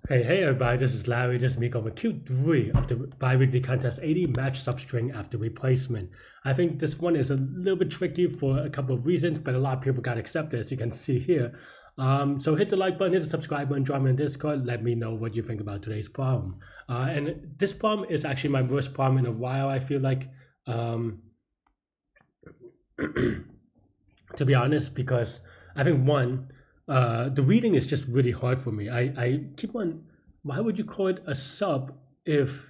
Hey everybody, this is Larry. This is me going with Q3 of the bi-weekly contest 80 match substring after replacement. I think this one is a little bit tricky for a couple of reasons, but a lot of people got accepted as you can see here. So hit the like button, hit the subscribe button, join me in Discord, let me know what you think about today's problem. And this problem is actually my worst problem in a while, I feel like, to be honest, because I think one, the reading is just really hard for me. I keep on, why would you call it a sub if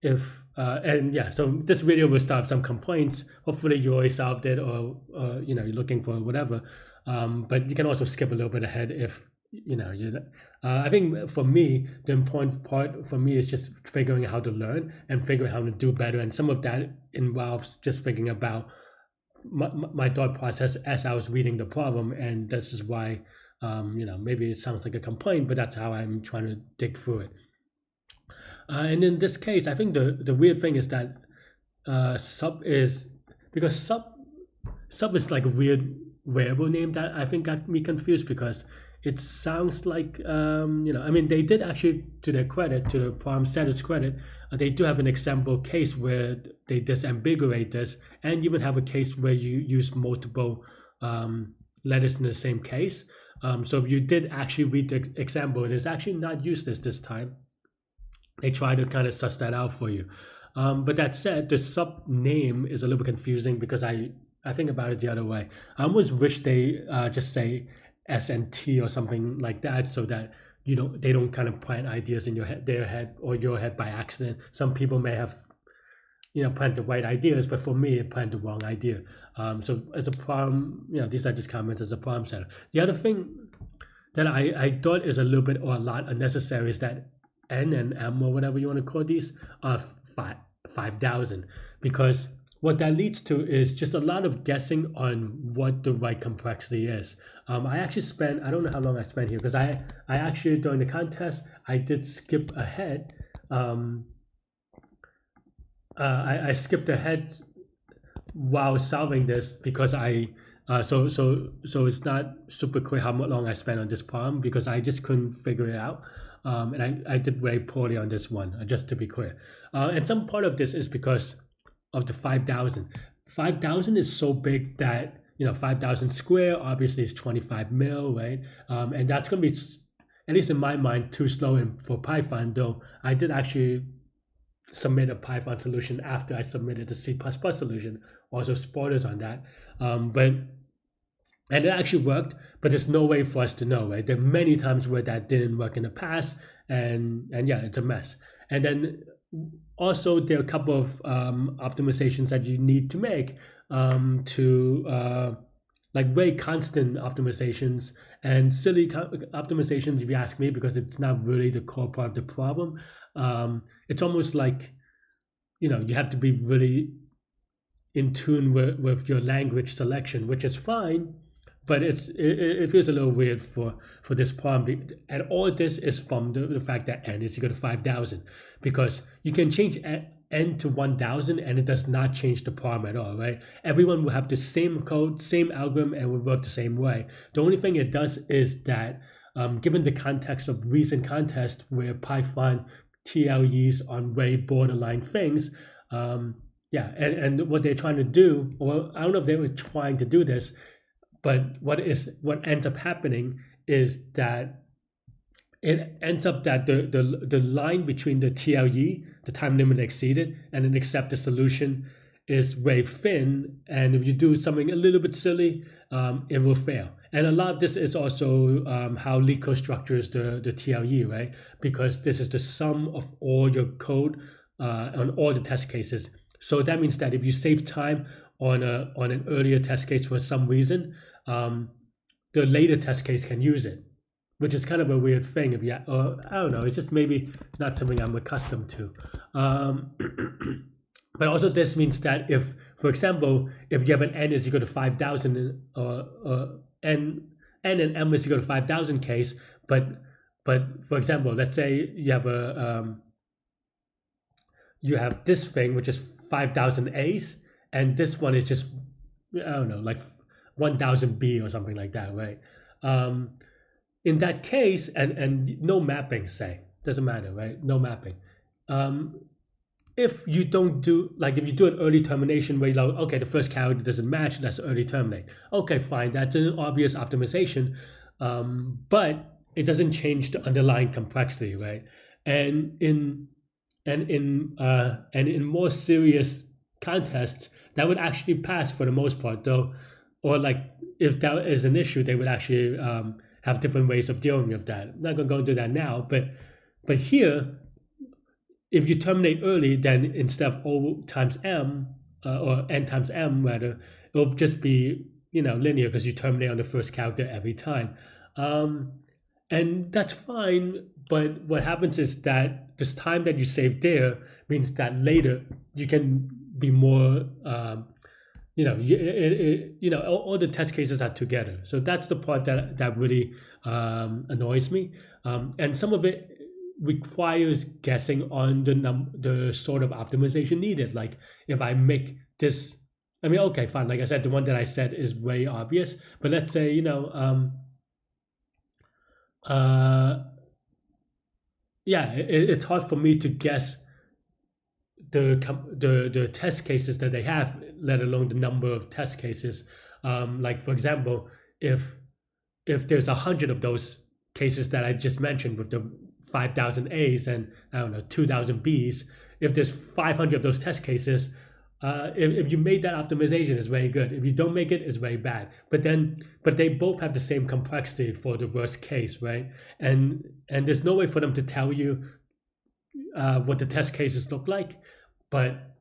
and yeah, so this video will start some complaints. Hopefully you already solved it, or you're looking for whatever. But you can also skip a little bit ahead if you. I think for me, the important part for me is just figuring out how to learn and figuring out how to do better, and some of that involves just thinking about my thought process as I was reading the problem, and this is why maybe it sounds like a complaint, but that's how I'm trying to dig through it. And in this case, I think the weird thing is that sub is because sub is like a weird variable name that I think got me confused because it sounds like I mean they did actually, to their credit, to the problem setters credit, they do have an example case where they disambiguate this, and even have a case where you use multiple letters in the same case. So if you did actually read the example, it is actually not useless this time. They try to kind of suss that out for you. But that said, the sub name is a little bit confusing because I think about it the other way. I almost wish they just say SNT or something like that, so that they don't kind of plant ideas in their head or your head by accident. Some people may have plant the right ideas, but for me, it planted the wrong idea. So as a problem, these are just comments as a problem setter. The other thing that I thought is a little bit or a lot unnecessary is that N and M, or whatever you want to call these, are 5,000, because what that leads to is just a lot of guessing on what the right complexity is. I actually spent, I don't know how long I spent here, because I actually, during the contest, I did skip ahead. I skipped ahead while solving this because so it's not super clear how long I spent on this problem, because I just couldn't figure it out. And I did very poorly on this one, just to be clear. And some part of this is because of the 5,000. 5,000 is so big that 5,000 square obviously is 25 mil, right? And that's going to be, at least in my mind, too slow for Python. Though I did actually submit a Python solution after I submitted the C++ solution. Also, spoilers on that. And it actually worked, but there's no way for us to know, right? There are many times where that didn't work in the past, and yeah, it's a mess. And then also there are a couple of optimizations that you need to make to like very constant optimizations and silly optimizations, if you ask me, because it's not really the core part of the problem. It's almost like you have to be really in tune with your language selection, which is fine, but it feels a little weird for this problem. And all this is from the fact that n is equal to 5,000, because you can change n to 1,000 and it does not change the problem at all, right? Everyone will have the same code, same algorithm, and will work the same way. The only thing it does is that given the context of recent contest where Python TLEs on very borderline things, yeah, and what they're trying to do, or I don't know if they were trying to do this, but what ends up happening is that it ends up that the line between the TLE, the time limit exceeded, and an accepted solution is very thin. And if you do something a little bit silly, it will fail. And a lot of this is also how Leetcode structures the TLE, right? Because this is the sum of all your code on all the test cases. So that means that if you save time on an earlier test case for some reason, the later test case can use it, which is kind of a weird thing. If you, I don't know, it's just maybe not something I'm accustomed to. But also this means that if, for example, if you have an n is equal to 5,000, n and m is equal to 5,000 case, but for example, let's say you have you have this thing which is 5,000 A's, and this one is just, I don't know, like 1,000 B or something like that, right? in that case, and no mapping, say, doesn't matter, right? No mapping. If you don't do, like, if you do an early termination where you're like, okay, the first character doesn't match, let's early terminate. Okay, fine, that's an obvious optimization, but it doesn't change the underlying complexity, right? And in and in more serious contests, that would actually pass for the most part, though. Or like, if that is an issue, they would actually have different ways of dealing with that. I'm not gonna go into that now, but here, if you terminate early, then instead of O times M, or N times M rather, it'll just be, linear, because you terminate on the first character every time. And that's fine, but what happens is that this time that you save there means that later you can be more, all the test cases are together. So that's the part that really annoys me. And some of it requires guessing on the sort of optimization needed. Like, if I make this, I mean, okay, fine. Like I said, the one that I said is way obvious, but let's say, it's hard for me to guess the test cases that they have, let alone the number of test cases. Like, for example, if there's 100 of those cases that I just mentioned with the 5,000 A's and, I don't know, 2,000 B's, if there's 500 of those test cases, if you made that optimization, it's very good. If you don't make it, it's very bad. But they both have the same complexity for the worst case, right? And there's no way for them to tell you what the test cases look like. But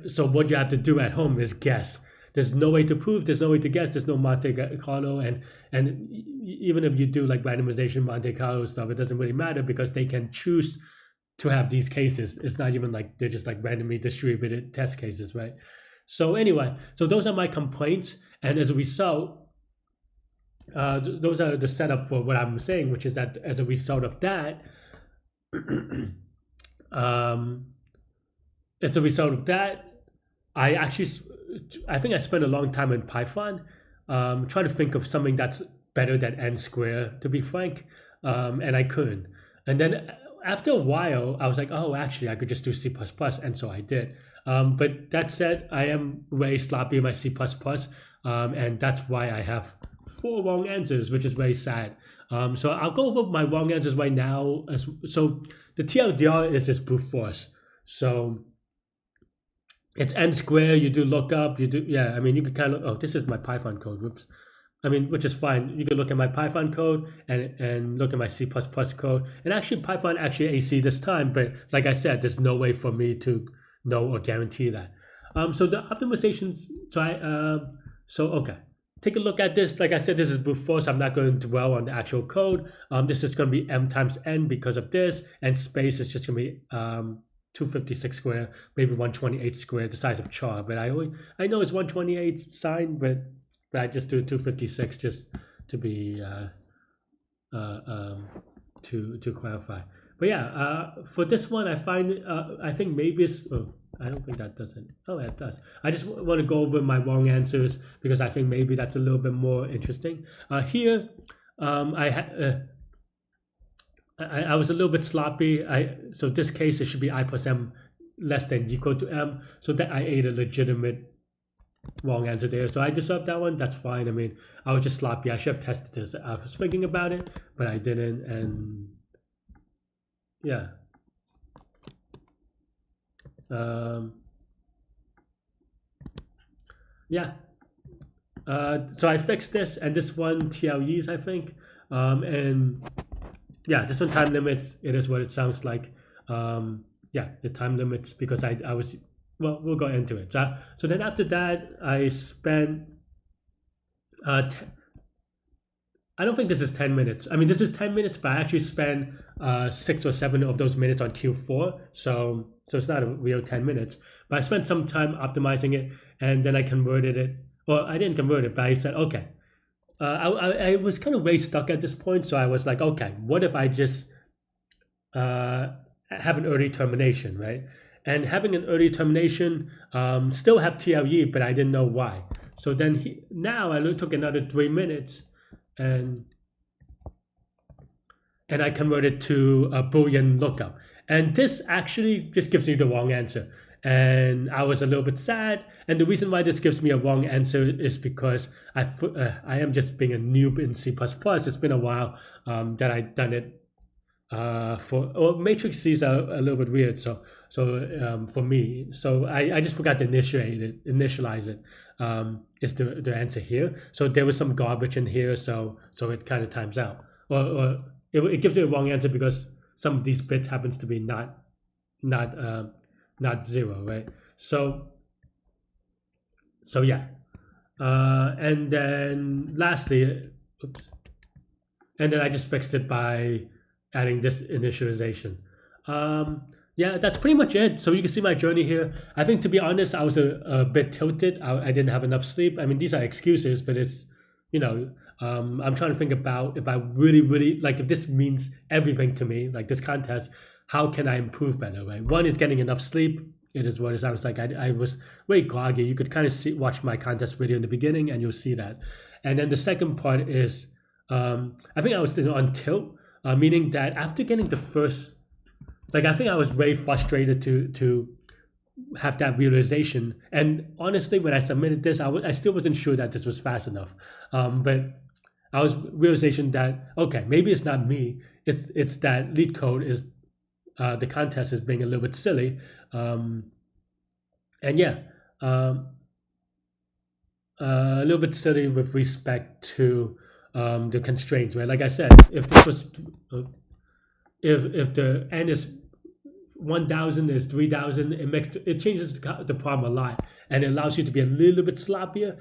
so what you have to do at home is guess. There's no way to prove. There's no way to guess. There's no Monte Carlo, and even if you do like randomization Monte Carlo stuff, it doesn't really matter, because they can choose to have these cases. It's not even like they're just like randomly distributed test cases, right? So anyway, so those are my complaints, and as a result, those are the setup for what I'm saying, which is that as a result of that, as a result of that, I think I spent a long time in Python, trying to think of something that's better than n squared, to be frank, and I couldn't. And then after a while, I was like, oh, actually, I could just do C++, and so I did. But that said, I am very sloppy in my C++, and that's why I have 4 wrong answers, which is very sad. So I'll go over my wrong answers right now. So the TLDR is this brute force. So it's n squared, you do lookup, you can kind of, oh, this is my Python code, whoops. Which is fine. You can look at my Python code and look at my C++ code. And actually, Python actually AC this time, but like I said, there's no way for me to know or guarantee that. So the optimizations, okay. Take a look at this. Like I said, this is brute force. I'm not going to dwell on the actual code. This is going to be m times n because of this, and space is just going to be 256 squared, maybe 128 squared, the size of char. But I know it's 128 signed, but I just do 256 just to be to clarify. But yeah, for this one, I find I think maybe it's. Oh, I don't think that does it. Oh, it does. I just want to go over my wrong answers because I think maybe that's a little bit more interesting. Here, I was a little bit sloppy. So this case it should be I plus m less than equal to m. So that I ate a legitimate wrong answer there. So I deserve that one. That's fine. I mean, I was just sloppy. I should have tested this. I was thinking about it, but I didn't. And yeah. So I fixed this, and this one TLEs, I think. And yeah, this one time limits. It is what it sounds like. Yeah, the time limits because I was. Well, we'll go into it. So then after that, I spent. I don't think this is 10 minutes. I mean, this is 10 minutes, but I actually spent 6 or 7 of those minutes on Q4. So it's not a real 10 minutes. But I spent some time optimizing it, and then I converted it. Well, I didn't convert it, but I said, okay. I was kind of very stuck at this point, so I was like, okay, what if I just have an early termination, right? And having an early termination, still have TLE, but I didn't know why. So then now I took another 3 minutes, and and I convert it to a Boolean lookup. And this actually just gives you the wrong answer. And I was a little bit sad. And the reason why this gives me a wrong answer is because I am just being a noob in C++. It's been a while that I've done it matrices are a little bit weird. For me, so I just forgot to initialize it. Is the answer here? So there was some garbage in here, so it kind of times out, or it gives you a wrong answer because some of these bits happens to be not not zero, right? So yeah, and then lastly, oops, and then I just fixed it by adding this initialization. Um, yeah, that's pretty much it. So you can see my journey here. I think, to be honest, I was a bit tilted. I didn't have enough sleep. I mean, these are excuses, but it's, you know, I'm trying to think about if I really, really, like, if this means everything to me, like this contest, how can I improve better, right? One is getting enough sleep. It is what it is. I was like, I was very groggy. You could kind of watch my contest video in the beginning and you'll see that. And then the second part is, I think I was still on tilt, meaning that after getting the first, like, I think I was very frustrated to have that realization. And honestly, when I submitted this, I still wasn't sure that this was fast enough. But I was realization that, okay, maybe it's not me. It's that Leetcode is the contest is being a little bit silly. And yeah, um, a little bit silly with respect to the constraints, right? Like I said, if this was if the n is 1,000 is 3,000, it changes the problem a lot, and it allows you to be a little bit sloppier.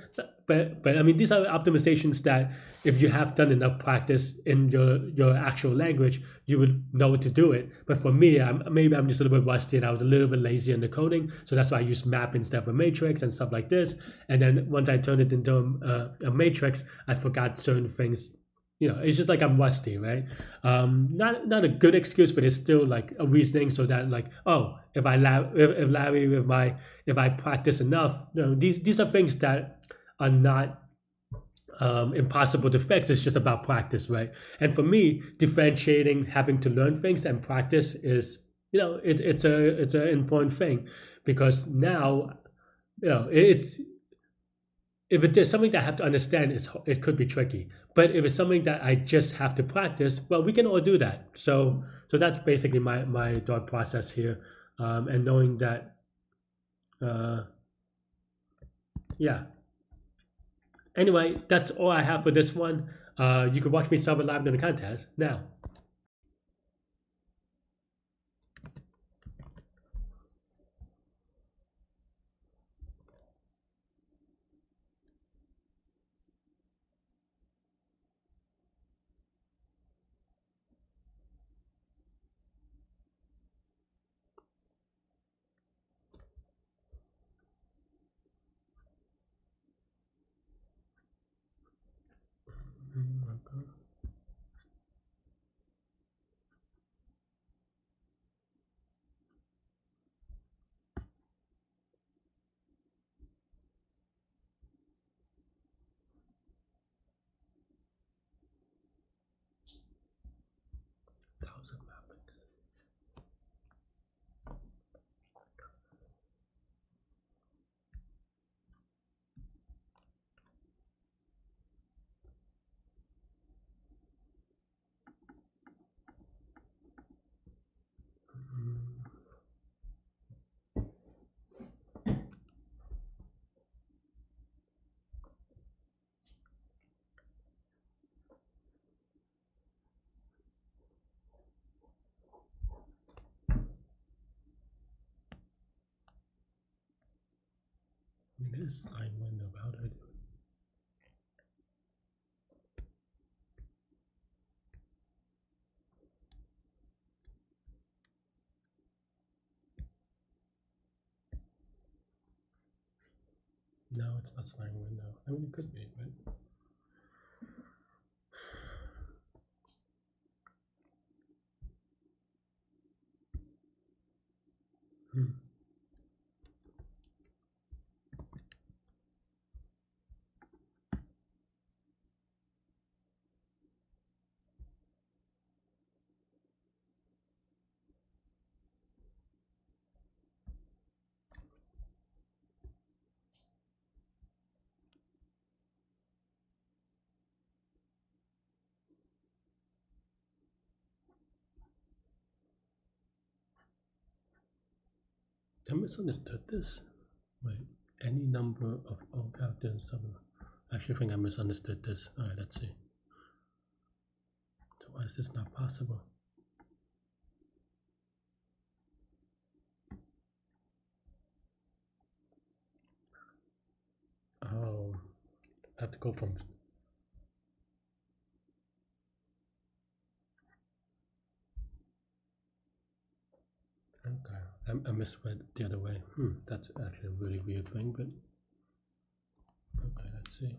But I mean, these are optimizations that if you have done enough practice in your actual language, you would know to do it. But for me, maybe I'm just a little bit rusty, and I was a little bit lazy in the coding, so that's why I use map instead of a matrix and stuff like this. And then once I turned it into a matrix, I forgot certain things. It's just like I'm rusty, right? Not a good excuse, but it's still like a reasoning, so that, like, oh, if Larry, if I practice enough, these are things that are not impossible to fix. It's just about practice, right? And for me, differentiating having to learn things and practice is, it's an important thing, because now, it's if it is something that I have to understand, it could be tricky. But if it's something that I just have to practice, well, we can all do that. So that's basically my thought process here, and knowing that, uh, yeah. Anyway, that's all I have for this one. You can watch me solve it live in the contest now. Thousand mappings. This line window. How do I do it? No, it's not sliding window. I mean, it could be, but. Hmm. I misunderstood this. Wait, any number of all characters. I actually think I misunderstood this. All right, let's see. So why is this not possible? Oh, I have to go from. Okay, I misread the other way. That's actually a really weird thing, but okay, let's see.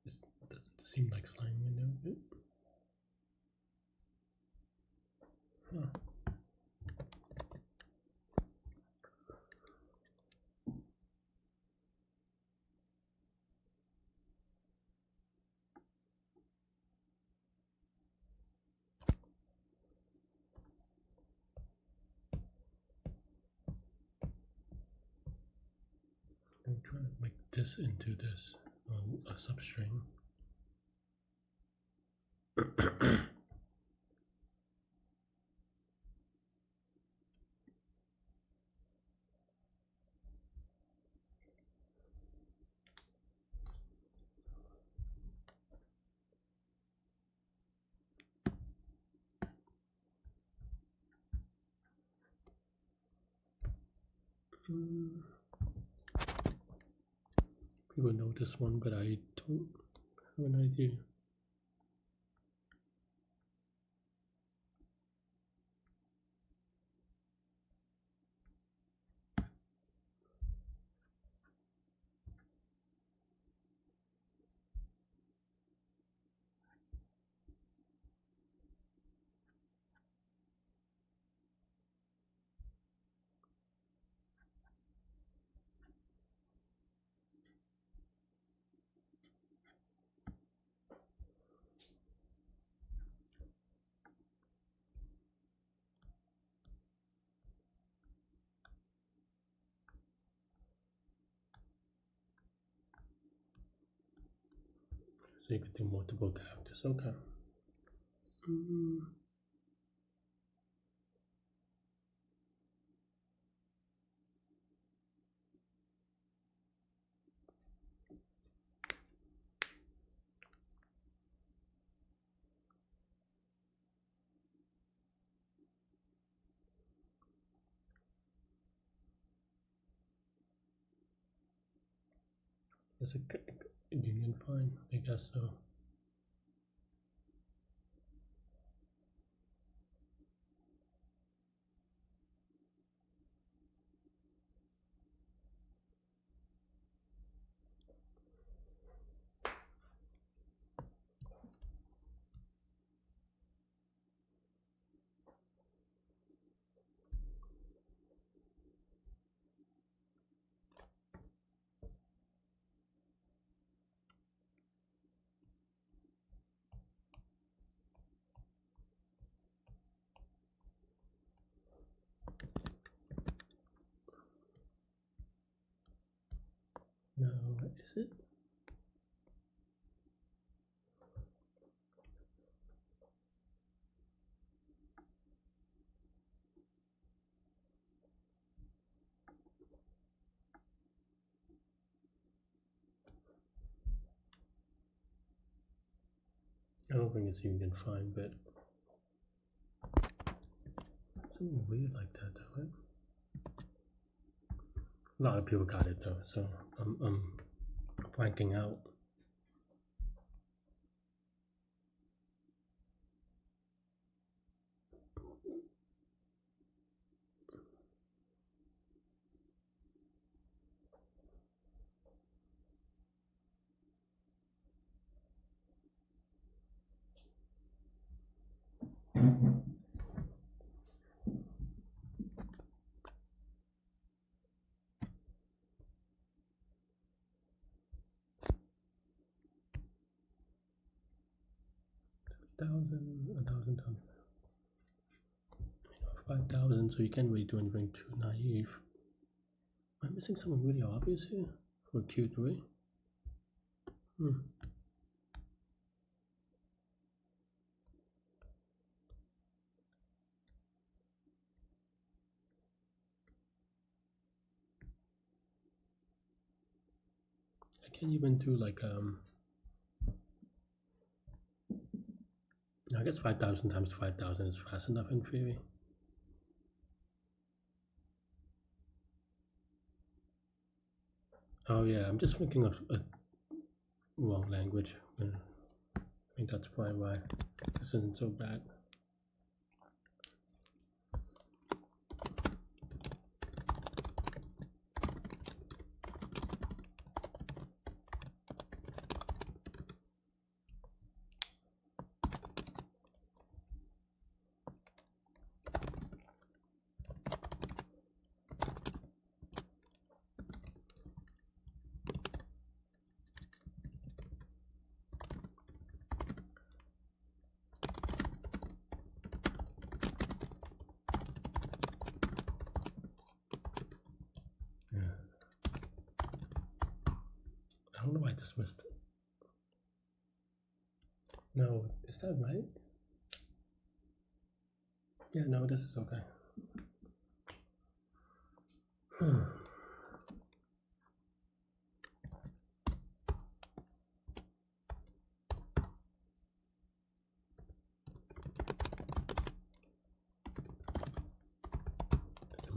This doesn't seem like slime window, but huh. I'm trying to make this into this a substring. People know this one, but I don't have an idea. So you could do multiple characters. Okay. Is a union fine? I guess so. No, is it? I don't think it's union fine, but something weird like that, though. Right? A lot of people got it though, so I'm blanking out. 1,000 times 5,000, so you can't really do anything too naive. Am I missing something really obvious here for Q3? I can't even do like I guess 5,000 times 5,000 is fast enough in theory. Oh yeah, I'm just thinking of a wrong language. I think that's probably why this isn't so bad. I don't know why I dismissed it. No, is that right? Yeah, no, this is okay. Am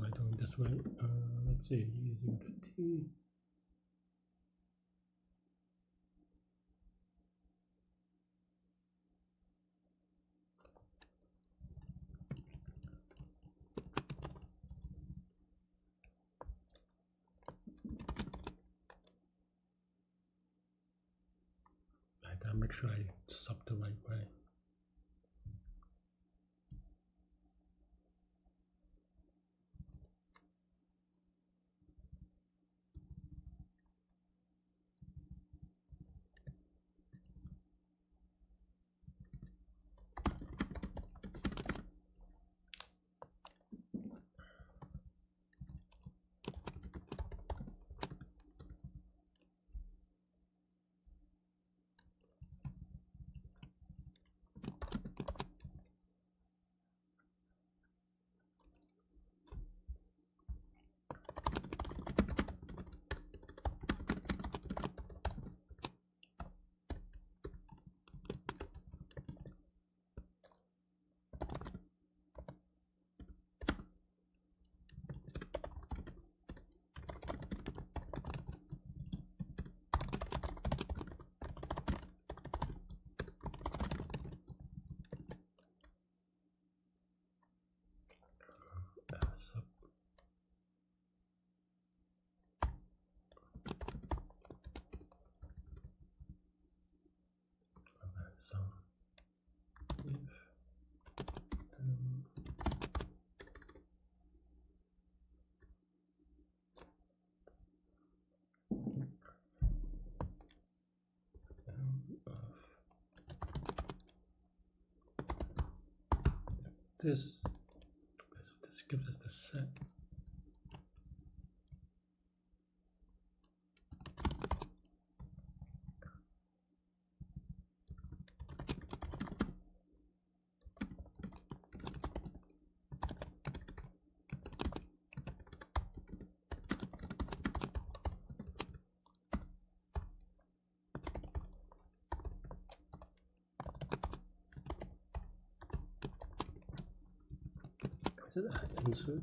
I doing this right? Let's see, using the T. I gotta make sure I sub the right way. Sub. So if this, okay, so this gives us the set. Is it that insert?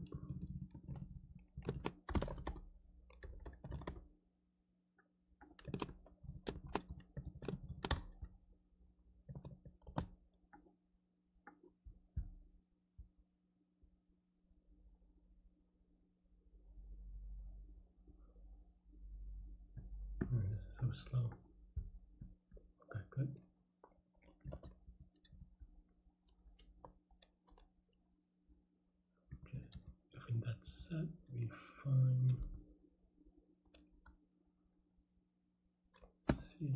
This is so slow. Okay, good. Okay, I think that's set. We fine. Let's see.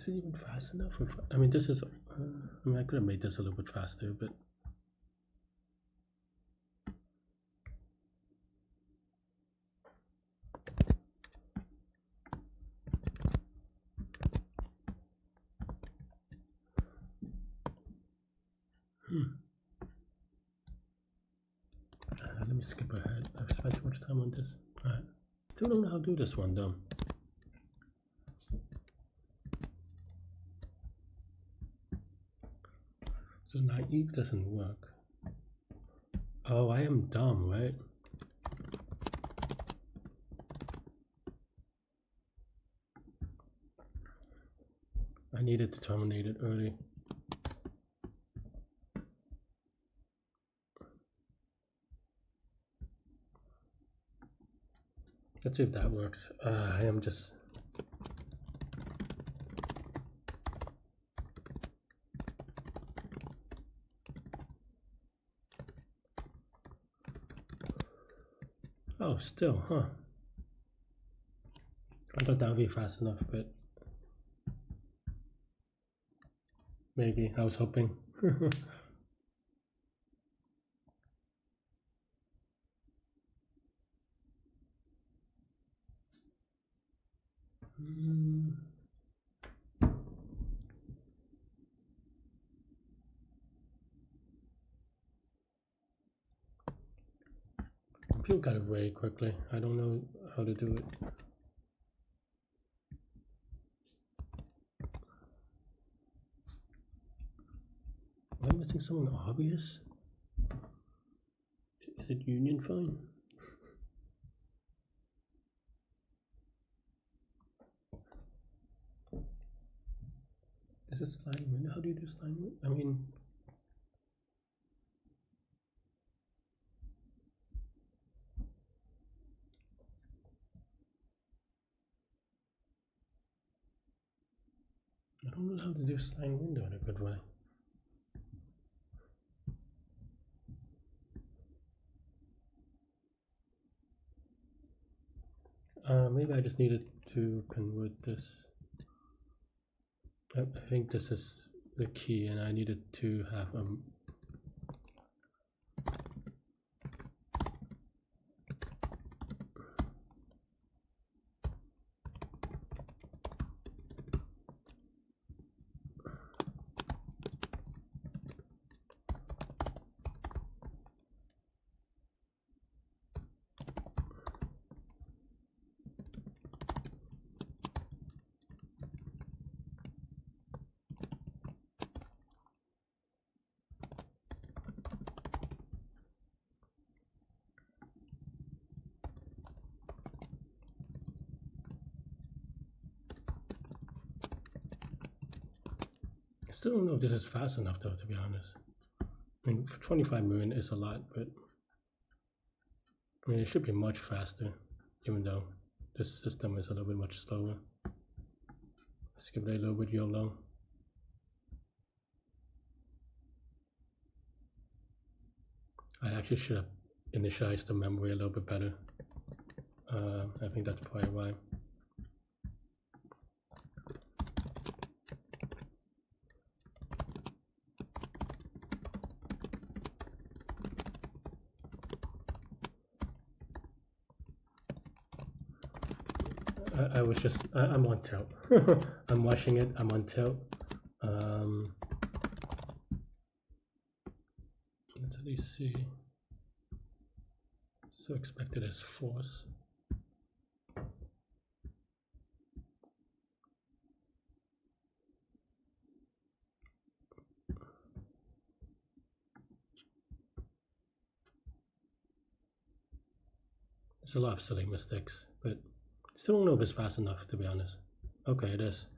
Is it even fast enough? I mean, this is. I mean, I could have made this a little bit faster, but. Let me skip ahead. I've spent too much time on this. Alright. Still don't know how to do this one though. So naive doesn't work. Oh, I am dumb, right? I needed to terminate it early. Let's see if that works. I am just... Oh, still, huh? I thought that would be fast enough, but... Maybe, I was hoping. Computer got it very quickly. I don't know how to do it. Am I missing something obvious? Is it union fine? Is it sliding window? How do you do sliding window? I mean, I don't know how to do sliding window in a good way. Maybe I just needed to convert this. I think this is the key, and I needed to have I still don't know if this is fast enough though, to be honest. I mean, 25 million is a lot, but I mean, it should be much faster, even though this system is a little bit much slower. Let's give it a little bit YOLO. I actually should have initialized the memory a little bit better. I think that's probably why. I'm on tilt. I'm watching it, I'm on tilt. Let's at least see. So expected as force. There's a lot of silly mistakes, but still don't know if it's fast enough, to be honest. Okay, it is.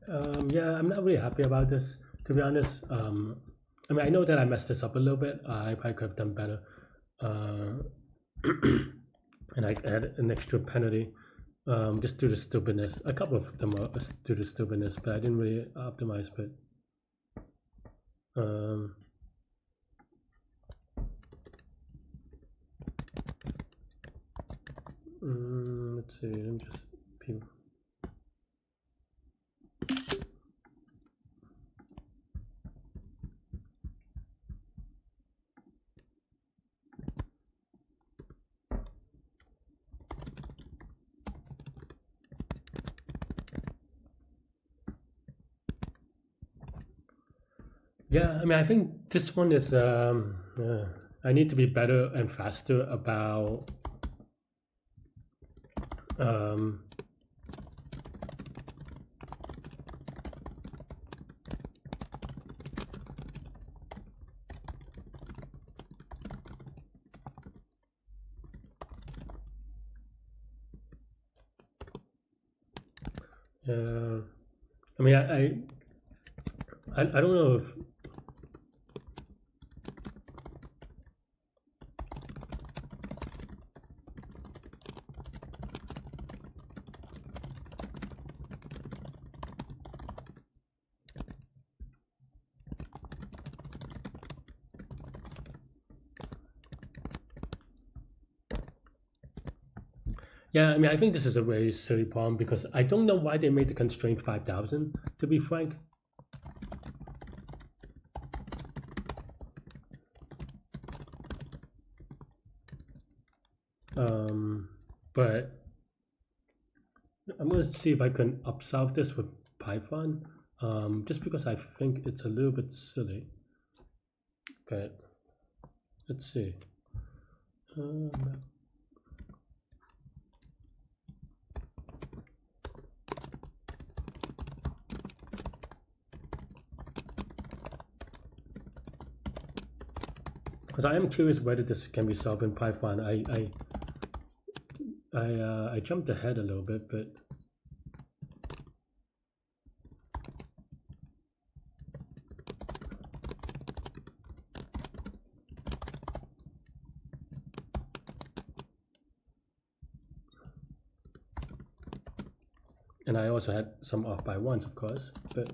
Yeah, I'm not really happy about this, to be honest. I mean, I know that I messed this up a little bit. I probably could have done better. Uh, and I had an extra penalty just due to stupidness. A couple of them are due to stupidness, but I didn't really optimize. But let's see. Let me just people. Yeah, I mean, I think this one is. I need to be better and faster about. Um, I mean, I don't know if. Yeah, I mean, I think this is a very silly problem because I don't know why they made the constraint 5,000, to be frank. But I'm going to see if I can upsolve this with Python, just because I think it's a little bit silly. But let's see. Because I am curious whether this can be solved in Python. I jumped ahead a little bit, but and I also had some off by ones, of course. But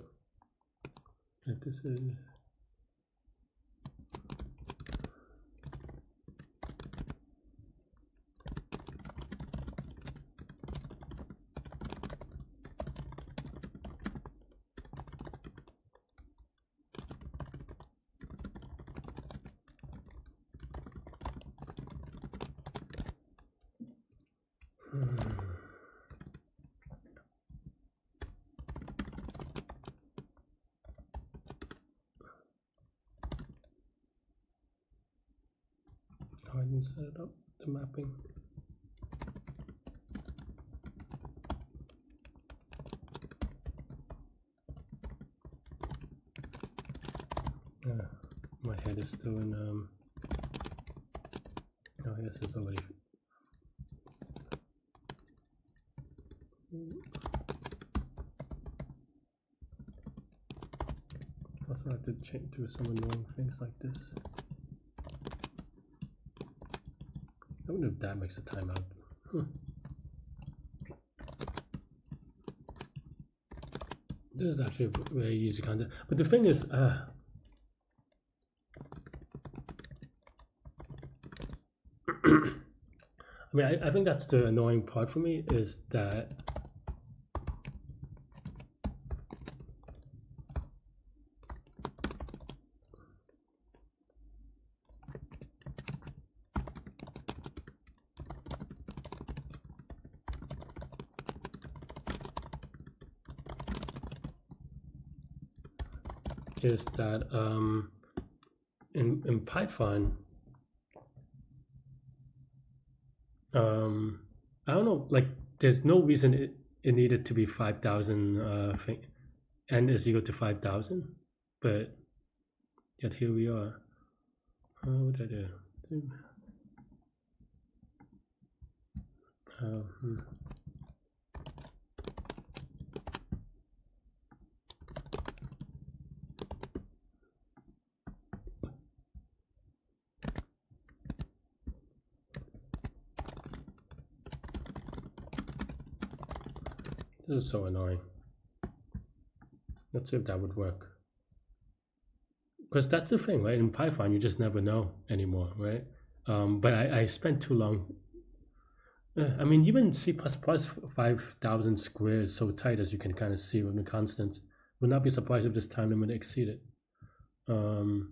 if this is. Go ahead and set it up, the mapping. My head is still in. Oh, yes, it's already. Also, I have to do some annoying things like this. I wonder if that makes a timeout. This is actually a very easy content. But the thing is, I mean, I think that's the annoying part for me is that in Python, I don't know, like there's no reason it needed to be 5,000 n is equal to 5,000, but yet here we are. What did I do? This is so annoying. Let's see if that would work. Because that's the thing, right? In Python, you just never know anymore, right? But I spent too long. I mean, even C++ 5,000 squares so tight as you can kind of see with the constants. Would not be surprised if this time limit exceeded. So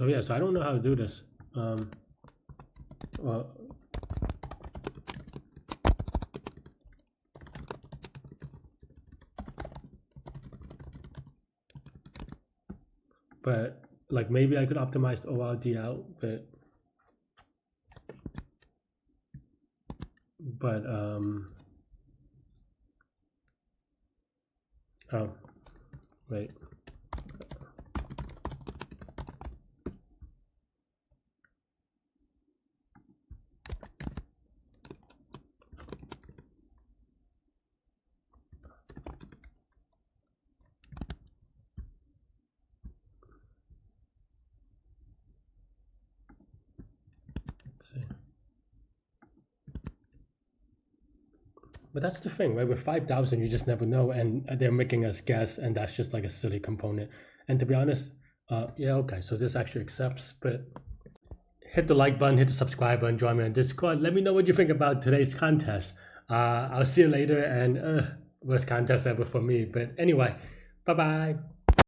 yeah, so I don't know how to do this. Well, but like maybe I could optimize the ORD out, but oh wait. Let's see. But that's the thing, right? With 5,000, you just never know, and they're making us guess, and that's just like a silly component. And to be honest, yeah, okay, so this actually accepts, but hit the like button, hit the subscribe button, join me on Discord. Let me know what you think about today's contest. I'll see you later, and worst contest ever for me. But anyway, bye-bye.